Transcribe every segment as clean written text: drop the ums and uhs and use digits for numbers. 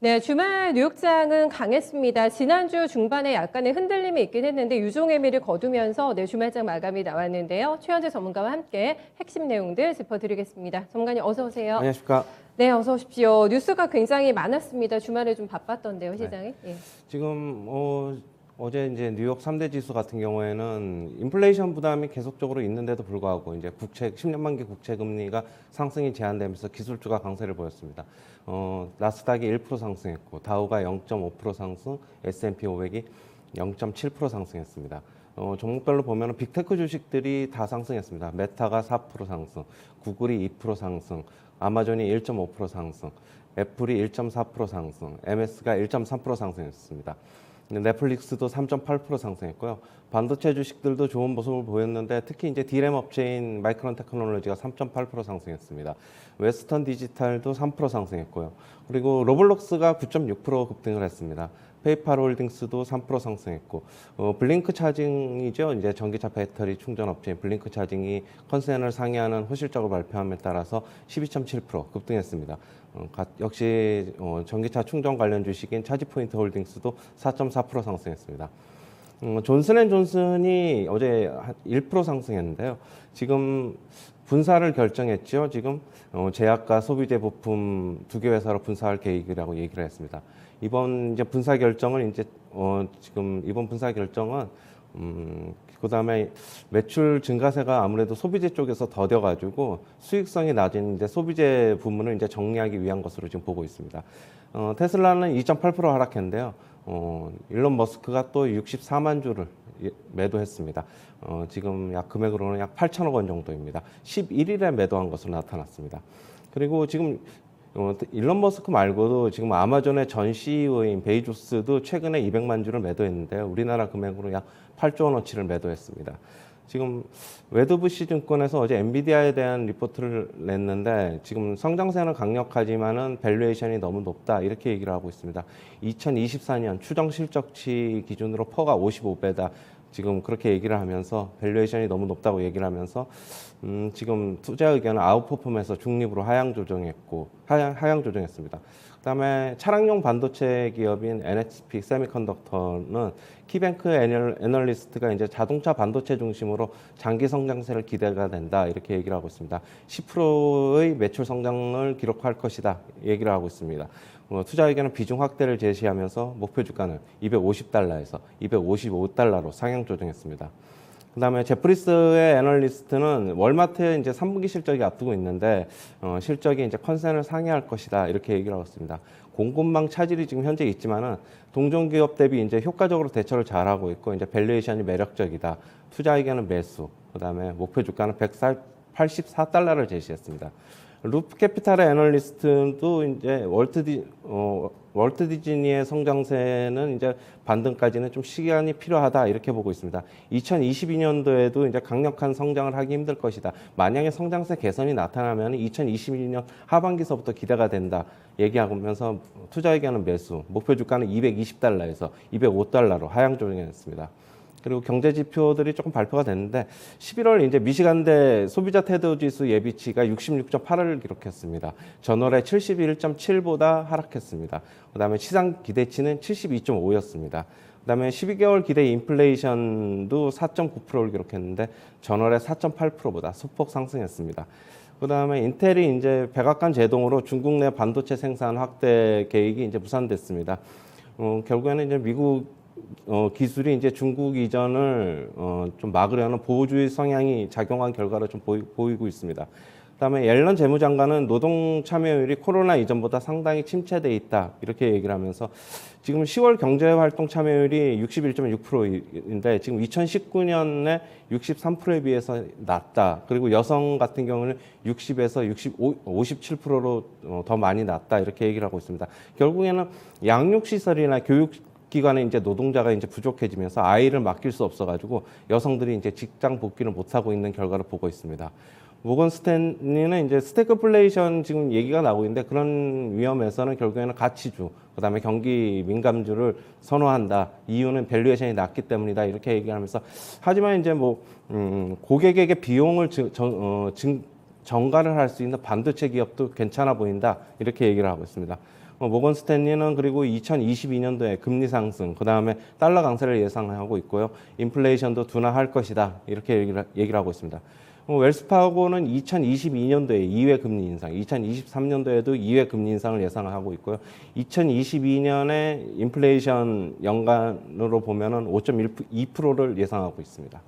네, 주말 뉴욕장은 강했습니다. 지난주 중반에 약간의 흔들림이 있긴 했는데 유종의 미를 거두면서 네, 주말장 마감이 나왔는데요. 최현재 전문가와 함께 핵심 내용들 짚어드리겠습니다. 전문가님 어서 오세요. 안녕하십니까. 네, 어서 오십시오. 뉴스가 굉장히 많았습니다. 주말에 좀 바빴던데요, 시장이. 예. 지금 어제 이제 뉴욕 3대 지수 같은 경우에는 인플레이션 부담이 계속적으로 있는데도 불구하고 이제 10년 만기 국채 금리가 상승이 제한되면서 기술주가 강세를 보였습니다. 나스닥이 1% 상승했고 다우가 0.5% 상승, S&P 500이 0.7% 상승했습니다. 종목별로 보면 빅테크 주식들이 다 상승했습니다. 메타가 4% 상승, 구글이 2% 상승, 아마존이 1.5% 상승, 애플이 1.4% 상승, MS가 1.3% 상승했습니다. 넷플릭스도 3.8% 상승했고요. 반도체 주식들도 좋은 모습을 보였는데 특히 이제 D램 업체인 마이크론 테크놀로지가 3.8% 상승했습니다. 웨스턴 디지털도 3% 상승했고요. 그리고 로블록스가 9.6% 급등을 했습니다. 페이팔 홀딩스도 3% 상승했고, 블링크 차징이죠. 이제 전기차 배터리 충전 업체인 블링크 차징이 컨센을 상회하는 호실적을 발표함에 따라서 12.7% 급등했습니다. 역시 전기차 충전 관련 주식인 차지포인트 홀딩스도 4.4% 상승했습니다. 존슨앤존슨이 어제 1% 상승했는데요. 지금 분사를 결정했죠. 지금 제약과 소비재 부품 두 개 회사로 분사할 계획이라고 얘기를 했습니다. 이번 이제 분사 결정은 이제 지금 이번 분사 결정은 그다음에 매출 증가세가 아무래도 소비재 쪽에서 더뎌가지고 수익성이 낮은 이제 소비재 부문을 이제 정리하기 위한 것으로 지금 보고 있습니다. 테슬라는 2.8% 하락했는데요. 일론 머스크가 또 64만 주를 매도했습니다. 지금 약 금액으로는 약 8천억 원 정도입니다. 11일에 매도한 것으로 나타났습니다. 그리고 지금 일론 머스크 말고도 지금 아마존의 전 CEO인 베이조스도 최근에 200만 주를 매도했는데요. 우리나라 금액으로 약 8조 원어치를 매도했습니다. 지금 웨드부시 증권에서 어제 엔비디아에 대한 리포트를 냈는데 지금 성장세는 강력하지만은 밸류에이션이 너무 높다 이렇게 얘기를 하고 있습니다. 2024년 추정 실적치 기준으로 퍼가 55배다. 지금 그렇게 얘기를 하면서 밸류에이션이 너무 높다고 얘기를 하면서 지금 투자 의견을 아웃퍼폼에서 중립으로 하향 조정했습니다. 그다음에 차량용 반도체 기업인 NXP 세미컨덕터는 키뱅크 애널리스트가 이제 자동차 반도체 중심으로 장기 성장세를 기대가 된다 이렇게 얘기를 하고 있습니다. 10%의 매출 성장을 기록할 것이다 얘기를 하고 있습니다. 투자 의견은 비중 확대를 제시하면서 목표 주가는 250달러에서 255달러로 상향 조정했습니다. 그다음에 제프리스의 애널리스트는 월마트의 이제 3분기 실적이 앞두고 있는데 실적이 이제 컨센을 상회할 것이다 이렇게 얘기를 하고 있습니다. 공급망 차질이 지금 현재 있지만은 동종 기업 대비 이제 효과적으로 대처를 잘하고 있고 이제 밸류에이션이 매력적이다. 투자 의견은 매수. 그다음에 목표 주가는 184달러를 제시했습니다. 루프 캐피탈의 애널리스트도 이제 월트 디즈니의 성장세는 이제 반등까지는 좀 시간이 필요하다 이렇게 보고 있습니다. 2022년도에도 이제 강력한 성장을 하기 힘들 것이다. 만약에 성장세 개선이 나타나면 2022년 하반기서부터 기대가 된다 얘기하면서 투자 의견은 매수, 목표 주가는 220달러에서 205달러로 하향 조정했습니다. 그리고 경제 지표들이 조금 발표가 됐는데 11월 이제 미시간대 소비자 태도 지수 예비치가 66.8을 기록했습니다. 전월에 71.7보다 하락했습니다. 그다음에 시장 기대치는 72.5였습니다. 그다음에 12개월 기대 인플레이션도 4.9%를 기록했는데 전월에 4.8%보다 소폭 상승했습니다. 그다음에 인텔이 이제 백악관 제동으로 중국 내 반도체 생산 확대 계획이 이제 무산됐습니다. 결국에는 이제 미국 기술이 이제 중국 이전을 좀 막으려는 보호주의 성향이 작용한 결과로 좀 보이고 있습니다. 그다음에 옐런 재무장관은 노동 참여율이 코로나 이전보다 상당히 침체돼 있다 이렇게 얘기를 하면서 지금 10월 경제활동 참여율이 61.6%인데 지금 2019년에 63%에 비해서 낮다. 그리고 여성 같은 경우는 60에서 57%로 더 많이 낮다 이렇게 얘기를 하고 있습니다. 결국에는 양육시설이나 교육 기관에 이제 노동자가 이제 부족해지면서 아이를 맡길 수 없어가지고 여성들이 이제 직장 복귀를 못하고 있는 결과를 보고 있습니다. 모건 스탠리는 이제 스태그플레이션 지금 얘기가 나오고 있는데 그런 위험에서는 결국에는 가치주, 그다음에 경기 민감주를 선호한다. 이유는 밸류에이션이 낮기 때문이다. 이렇게 얘기하면서 하지만 이제 뭐 고객에게 비용을 전가를 할 수 있는 반도체 기업도 괜찮아 보인다. 이렇게 얘기를 하고 있습니다. 모건 스탠리는 그리고 2022년도에 금리 상승, 그 다음에 달러 강세를 예상하고 있고요. 인플레이션도 둔화할 것이다. 이렇게 얘기를 하고 있습니다. 웰스파고는 2022년도에 2회 금리 인상, 2023년도에도 2회 금리 인상을 예상하고 있고요. 2022년에 인플레이션 연간으로 보면은 5.2%를 예상하고 있습니다.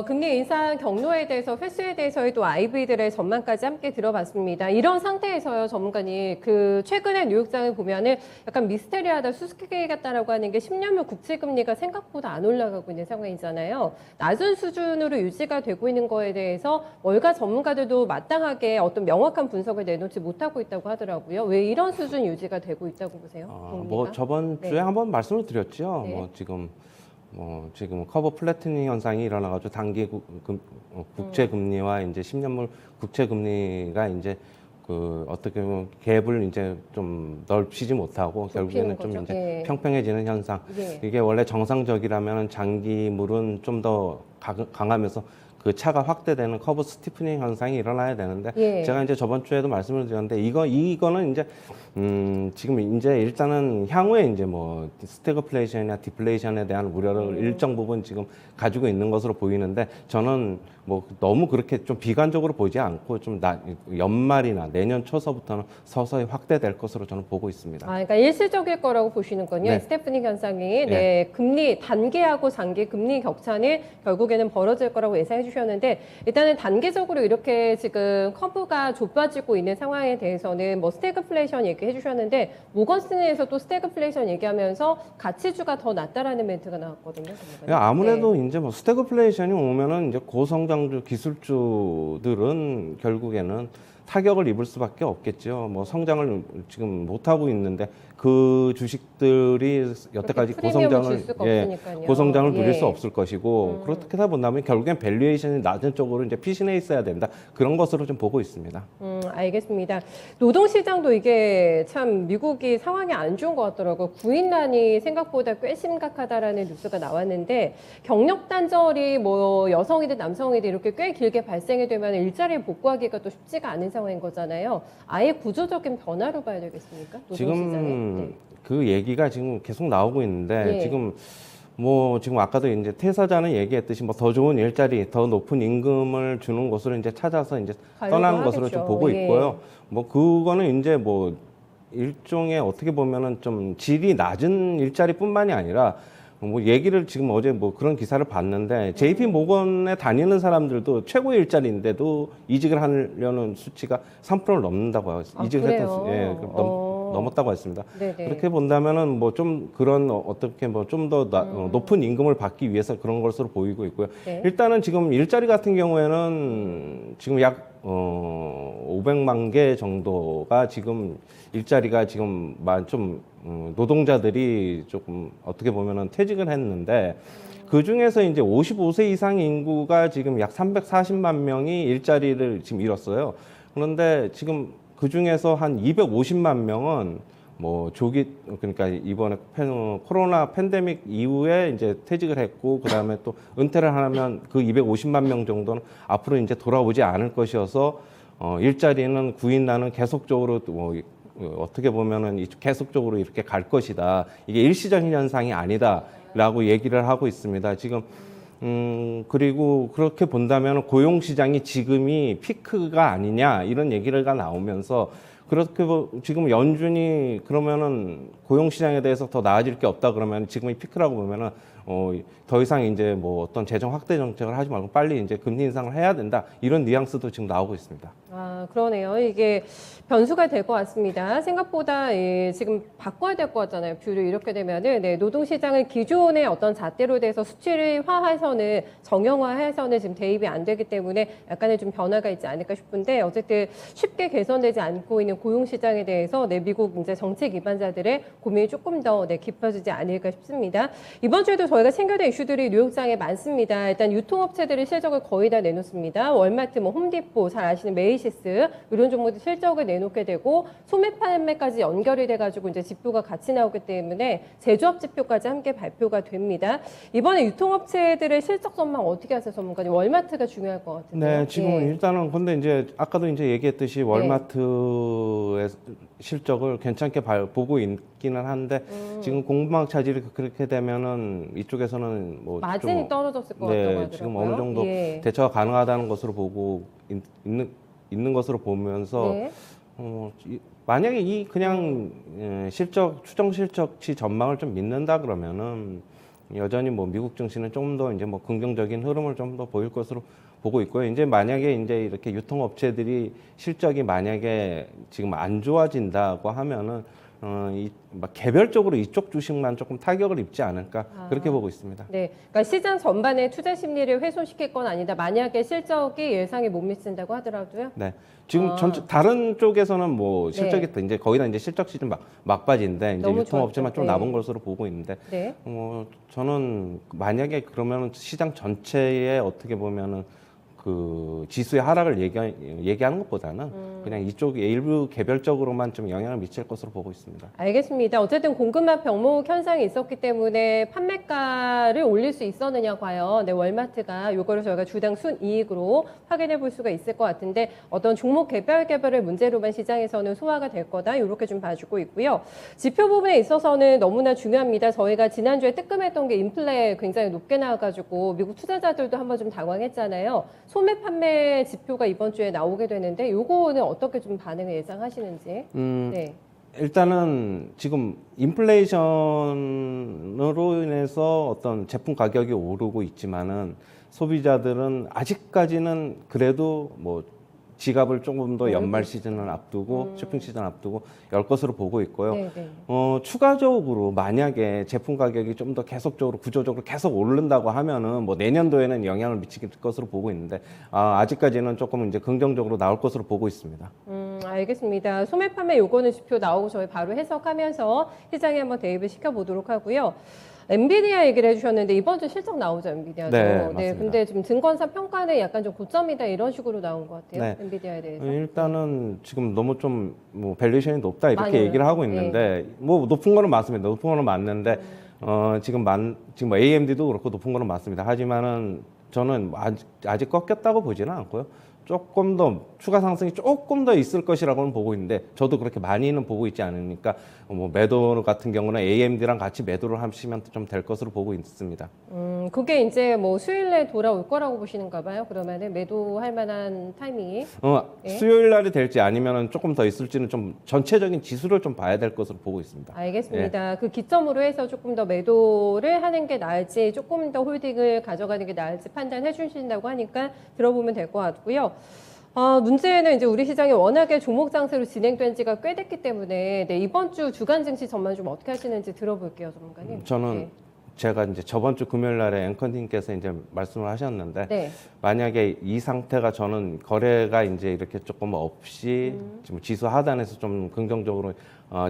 금리 인상 경로에 대해서 횟수에 대해서의 또 IB들의 전망까지 함께 들어봤습니다. 이런 상태에서요, 전문가님, 그 최근에 뉴욕장을 보면은 약간 미스테리하다, 수수께끼 같다라고 하는 게 10년물 국채금리가 생각보다 안 올라가고 있는 상황이잖아요. 낮은 수준으로 유지가 되고 있는 거에 대해서 월가 전문가들도 마땅하게 어떤 명확한 분석을 내놓지 못하고 있다고 하더라고요. 왜 이런 수준 유지가 되고 있다고 보세요? 뭐 저번 주에 한번 말씀을 드렸죠. 네. 지금 커버 플래트닝 현상이 일어나가지고 단기 국채 금리와 이제 10년물 국채 금리가 이제 그 어떻게 보면 갭을 이제 좀 넓히지 못하고 결국에는 좀 거죠. 이제 예. 평평해지는 현상. 예. 이게 원래 정상적이라면 장기물은 좀 더 강하면서 그 차가 확대되는 커브 스티프닝 현상이 일어나야 되는데 예. 제가 이제 저번 주에도 말씀을 드렸는데 이거는 이제 지금 이제 일단은 향후에 이제 뭐 스태그플레이션이나 디플레이션에 대한 우려를 일정 부분 지금 가지고 있는 것으로 보이는데 저는 뭐 너무 그렇게 좀 비관적으로 보지 않고 좀 연말이나 내년 초서부터는 서서히 확대될 것으로 저는 보고 있습니다. 그러니까 일시적일 거라고 보시는군요. 네. 스테프닝 현상이 네, 금리 단기하고 장기 금리 격차는 결국에는 벌어질 거라고 예상해 주셨는데 일단은 단기적으로 이렇게 지금 커브가 좁아지고 있는 상황에 대해서는 뭐 스태그플레이션 얘기해 주셨는데 모건스탠리에서 또 스태그플레이션 얘기하면서 가치주가 더 낫다라는 멘트가 나왔거든요. 아무래도 이제 뭐 스태그플레이션이 오면은 이제 고성장주 기술주들은 결국에는 타격을 입을 수밖에 없겠죠. 뭐 성장을 지금 못 하고 있는데 그 주식들이 여태까지 고성장을 누릴 수 없을 것이고 그렇게 하다 본다면 결국엔 밸류에이션이 낮은 쪽으로 이제 피신해 있어야 된다. 그런 것으로 좀 보고 있습니다. 알겠습니다. 노동시장도 이게 참 미국이 상황이 안 좋은 것 같더라고요. 구인난이 생각보다 꽤 심각하다라는 뉴스가 나왔는데 경력 단절이 뭐 여성이든 남성이든 이렇게 꽤 길게 발생이 되면 일자리에 복구하기가 또 쉽지가 않은 상황인 거잖아요. 아예 구조적인 변화로 봐야 되겠습니까? 노동시장에. 지금 그 얘기가 지금 계속 나오고 있는데 지금 아까도 이제 퇴사자는 얘기했듯이 뭐 더 좋은 일자리, 더 높은 임금을 주는 곳으로 이제 찾아서 이제 떠나는 것으로 좀 보고 있고요. 뭐 그거는 이제 뭐 일종의 어떻게 보면은 좀 질이 낮은 일자리뿐만이 아니라 뭐 얘기를 지금 어제 뭐 그런 기사를 봤는데 JP 모건에 다니는 사람들도 최고의 일자리인데도 이직을 하려는 수치가 3%를 넘는다고 해요. 이직을 했던 넘었다고 했습니다. 네네. 그렇게 본다면은 뭐 좀 그런 어떻게 뭐 좀 더 높은 임금을 받기 위해서 그런 것으로 보이고 있고요. 네. 일단은 지금 일자리 같은 경우에는 지금 약 500만 개 정도가 지금 일자리가 지금 좀 노동자들이 조금 어떻게 보면은 퇴직을 했는데 그 중에서 이제 55세 이상 인구가 지금 약 340만 명이 일자리를 지금 잃었어요. 그런데 지금 그 중에서 한 250만 명은 뭐 그러니까 이번에 코로나 팬데믹 이후에 이제 퇴직을 했고 그다음에 또 은퇴를 하면 그 250만 명 정도는 앞으로 이제 돌아오지 않을 것이어서 일자리는 구인난은 계속적으로 뭐 어떻게 보면은 계속적으로 이렇게 갈 것이다. 이게 일시적인 현상이 아니다라고 얘기를 하고 있습니다. 지금 그리고 그렇게 본다면 고용시장이 지금이 피크가 아니냐 이런 얘기가 나오면서 그렇게 지금 연준이 그러면은 고용시장에 대해서 더 나아질 게 없다 그러면 지금이 피크라고 보면은 더 이상 이제 뭐 어떤 재정 확대 정책을 하지 말고 빨리 이제 금리 인상을 해야 된다 이런 뉘앙스도 지금 나오고 있습니다. 그러네요. 이게 변수가 될 것 같습니다. 생각보다 지금 바꿔야 될 것 같잖아요. 뷰를 이렇게 되면은 노동시장은 기존의 어떤 잣대로 돼서 수치화해서는 정형화해서는 지금 대입이 안 되기 때문에 약간의 좀 변화가 있지 않을까 싶은데 어쨌든 쉽게 개선되지 않고 있는 고용시장에 대해서 미국 이제 정책 입안자들의 고민이 조금 더 깊어지지 않을까 싶습니다. 이번 주에도 저희가 챙겨낸 이슈들이 뉴욕장에 많습니다. 일단 유통업체들이 실적을 거의 다 내놓습니다. 월마트, 뭐 홈디포, 잘 아시는 메이시스 이런 종목들 실적을 내놓게 되고 소매 판매까지 연결이 돼가지고 이제 지표가 같이 나오기 때문에 제조업 지표까지 함께 발표가 됩니다. 이번에 유통업체들의 실적 전망 어떻게 하세요, 전문가님? 월마트가 중요할 것 같은데요. 네, 지금 예. 일단은 근데 이제 아까도 이제 얘기했듯이 월마트의 실적을 괜찮게 보고 있기는 한데 지금 공급망 차질이 그렇게 되면은 이쪽에서는 뭐 마진이 좀, 떨어졌을 것 같다고 하더라고요. 지금 어느 정도 예. 대처가 가능하다는 것으로 보고 있는 것으로 보면서 네. 만약에 이 그냥 추정 실적치 전망을 좀 믿는다 그러면은 여전히 뭐 미국 증시는 좀 더 이제 뭐 긍정적인 흐름을 좀 더 보일 것으로 보고 있고요. 이제 만약에 이제 이렇게 유통업체들이 실적이 만약에 지금 안 좋아진다고 하면은 막 개별적으로 이쪽 주식만 조금 타격을 입지 않을까 그렇게 보고 있습니다. 네, 그러니까 시장 전반의 투자 심리를 훼손시킬 건 아니다. 만약에 실적이 예상에 못 미친다고 하더라도요. 네. 지금 전체 다른 쪽에서는 뭐 실적이 네. 이제 거의 다 이제 실적 시즌 막바지인데 이제 너무 유통업체만 좋았죠. 좀 네. 남은 것으로 보고 있는데 네. 저는 만약에 그러면 시장 전체에 어떻게 보면은 그 지수의 하락을 얘기하는 것보다는 그냥 이쪽 일부 개별적으로만 좀 영향을 미칠 것으로 보고 있습니다. 알겠습니다. 어쨌든 공급망 병목 현상이 있었기 때문에 판매가를 올릴 수 있었느냐 과연 네, 월마트가 요거를 저희가 주당 순이익으로 확인해 볼 수가 있을 것 같은데 어떤 종목 개별의 문제로만 시장에서는 소화가 될 거다 이렇게 좀 봐주고 있고요. 지표 부분에 있어서는 너무나 중요합니다. 저희가 지난주에 뜨끔했던 게 인플레 굉장히 높게 나와가지고 미국 투자자들도 한번 좀 당황했잖아요. 소매 판매 지표가 이번 주에 나오게 되는데 요거는 어떻게 좀 반응을 예상하시는지. 네. 일단은 지금 인플레이션으로 인해서 어떤 제품 가격이 오르고 있지만은 소비자들은 아직까지는 그래도 뭐 지갑을 조금 더 연말 시즌을 앞두고 쇼핑 시즌 앞두고 열 것으로 보고 있고요. 네, 네. 추가적으로 만약에 제품 가격이 좀 더 계속적으로 구조적으로 계속 오른다고 하면은 뭐 내년도에는 영향을 미칠 것으로 보고 있는데 아직까지는 조금 이제 긍정적으로 나올 것으로 보고 있습니다. 알겠습니다. 소매 판매 요거는 지표 나오고 저희 바로 해석하면서 시장에 한번 대입을 시켜보도록 하고요. 엔비디아 얘기를 해주셨는데 이번 주 실적 나오죠, 엔비디아도. 네, 맞습니다. 근데 지금 증권사 평가는 약간 좀 고점이다 이런 식으로 나온 것 같아요. 네. 엔비디아에 대해서. 일단은 지금 너무 좀 뭐 밸류에이션이 높다 이렇게 많이 얘기를 하고 올랐죠. 있는데 뭐 높은 거는 맞습니다. 높은 거는 맞는데 지금 뭐 AMD도 그렇고 높은 거는 맞습니다. 하지만은 저는 아직 꺾였다고 보지는 않고요. 조금 더 추가 상승이 조금 더 있을 것이라고는 보고 있는데 저도 그렇게 많이는 보고 있지 않으니까 뭐 매도 같은 경우는 AMD랑 같이 매도를 하시면 좀 될 것으로 보고 있습니다. 그게 이제 뭐 수요일에 돌아올 거라고 보시는가 봐요. 그러면은 매도할 만한 타이밍이. 예? 수요일 날이 될지 아니면은 조금 더 있을지는 좀 전체적인 지수를 좀 봐야 될 것으로 보고 있습니다. 알겠습니다. 그 기점으로 해서 조금 더 매도를 하는 게 나을지 조금 더 홀딩을 가져가는 게 나을지 판단해 주신다고 하니까 들어보면 될 것 같고요. 문제는 이제 우리 시장이 워낙에 종목 장세로 진행된 지가 꽤 됐기 때문에 네, 이번 주 주간 증시 전망 좀 어떻게 하시는지 들어볼게요, 전문가님. 저는 네. 제가 이제 저번 주 금요일 날에 앵커님께서 이제 말씀을 하셨는데 네. 만약에 이 상태가 저는 거래가 이제 이렇게 조금 없이 지금 지수 하단에서 좀 긍정적으로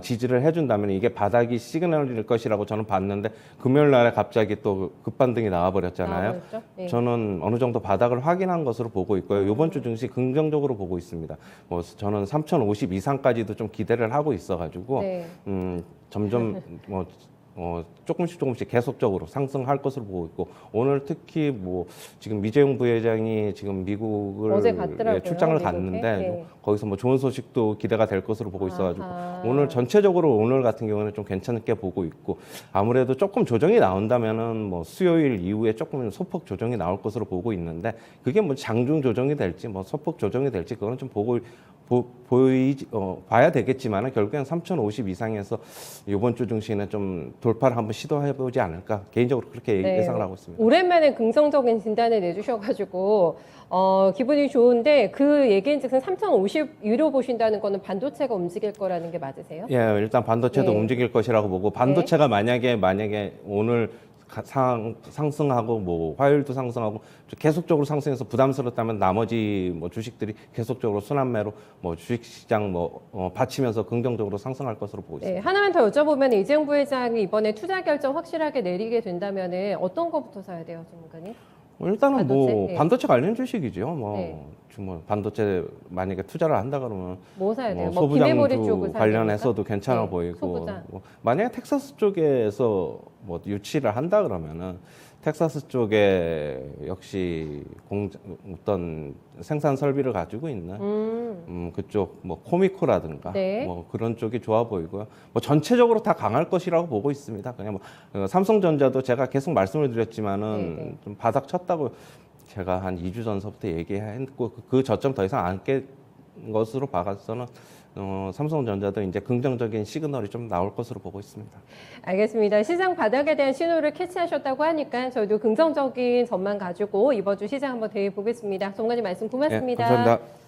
지지를 해준다면 이게 바닥이 시그널일 것이라고 저는 봤는데 금요일 날에 갑자기 또 급반등이 나와버렸잖아요. 나와버렸죠? 네. 저는 어느 정도 바닥을 확인한 것으로 보고 있고요. 이번 주 증시 긍정적으로 보고 있습니다. 뭐 저는 3,050 이상까지도 좀 기대를 하고 있어가지고 네. 점점 조금씩 계속적으로 상승할 것으로 보고 있고 오늘 특히 뭐 지금 미재용 부회장이 지금 미국을 어제 갔더라고요, 출장을 미국에. 갔는데 네. 거기서 뭐 좋은 소식도 기대가 될 것으로 보고 있어가지고 아하. 오늘 전체적으로 오늘 같은 경우는 좀 괜찮게 보고 있고 아무래도 조금 조정이 나온다면은 뭐 수요일 이후에 조금 소폭 조정이 나올 것으로 보고 있는데 그게 뭐 장중 조정이 될지 뭐 소폭 조정이 될지 그거는 좀 봐야 되겠지만은 결국엔 3,050 이상에서 이번 주 증시는 좀 돌파를 한번 시도해보지 않을까 개인적으로 그렇게 네. 예상을 하고 있습니다. 오랜만에 긍정적인 진단을 내주셔가지고 기분이 좋은데 그 얘기인즉슨 3,050 위로 보신다는 거는 반도체가 움직일 거라는 게 맞으세요? 예, 일단 반도체도 네. 움직일 것이라고 보고 반도체가 만약에 오늘 상승하고 뭐 화요일도 상승하고 계속적으로 상승해서 부담스럽다면 나머지 뭐 주식들이 계속적으로 순환매로 뭐 주식시장 받치면서 긍정적으로 상승할 것으로 보고 있습니다. 네, 하나만 더 여쭤보면 이재용 부회장이 이번에 투자 결정 확실하게 내리게 된다면 어떤 것부터 사야 돼요, 전문가님? 일단은 반도체? 뭐 네. 반도체 관련 주식이죠. 네. 지금 뭐 반도체 만약에 투자를 한다 그러면 뭐 사야 돼요? 뭐 비메모리 쪽을 소부장주 사야 관련해서도 됩니까? 괜찮아 네, 보이고 소부장. 뭐 만약에 텍사스 쪽에서 뭐 유치를 한다 그러면은 텍사스 쪽에 역시 어떤 생산 설비를 가지고 있는 그쪽 뭐 코미코라든가 네. 뭐 그런 쪽이 좋아 보이고요. 뭐 전체적으로 다 강할 것이라고 보고 있습니다. 그냥 뭐 삼성전자도 제가 계속 말씀을 드렸지만은 네. 좀 바닥 쳤다고 제가 한 2주 전서부터 얘기했고 그 저점 더 이상 안 깰 것으로 봐서는 삼성전자도 이제 긍정적인 시그널이 좀 나올 것으로 보고 있습니다. 알겠습니다. 시장 바닥에 대한 신호를 캐치하셨다고 하니까 저희도 긍정적인 전망 가지고 이번 주 시장 한번 대해 보겠습니다. 정관님 말씀 고맙습니다. 네, 감사합니다.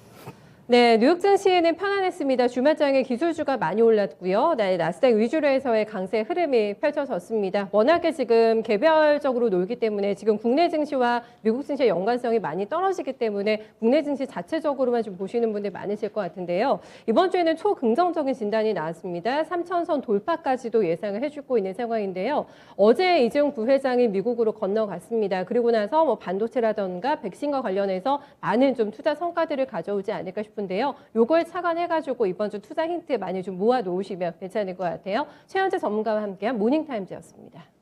네, 뉴욕 증시는 편안했습니다. 주말장에 기술주가 많이 올랐고요. 네, 나스닥 위주로 해서의 강세 흐름이 펼쳐졌습니다. 워낙에 지금 개별적으로 놀기 때문에 지금 국내 증시와 미국 증시의 연관성이 많이 떨어지기 때문에 국내 증시 자체적으로만 좀 보시는 분들 많으실 것 같은데요. 이번 주에는 초긍정적인 진단이 나왔습니다. 3,000선 돌파까지도 예상을 해주고 있는 상황인데요. 어제 이재용 부회장이 미국으로 건너갔습니다. 그리고 나서 뭐 반도체라던가 백신과 관련해서 많은 좀 투자 성과들을 가져오지 않을까 싶은데요. 요걸 착안해가지고 이번 주 투자 힌트 많이 좀 모아 놓으시면 괜찮을 것 같아요. 최현재 전문가와 함께한 모닝타임즈였습니다.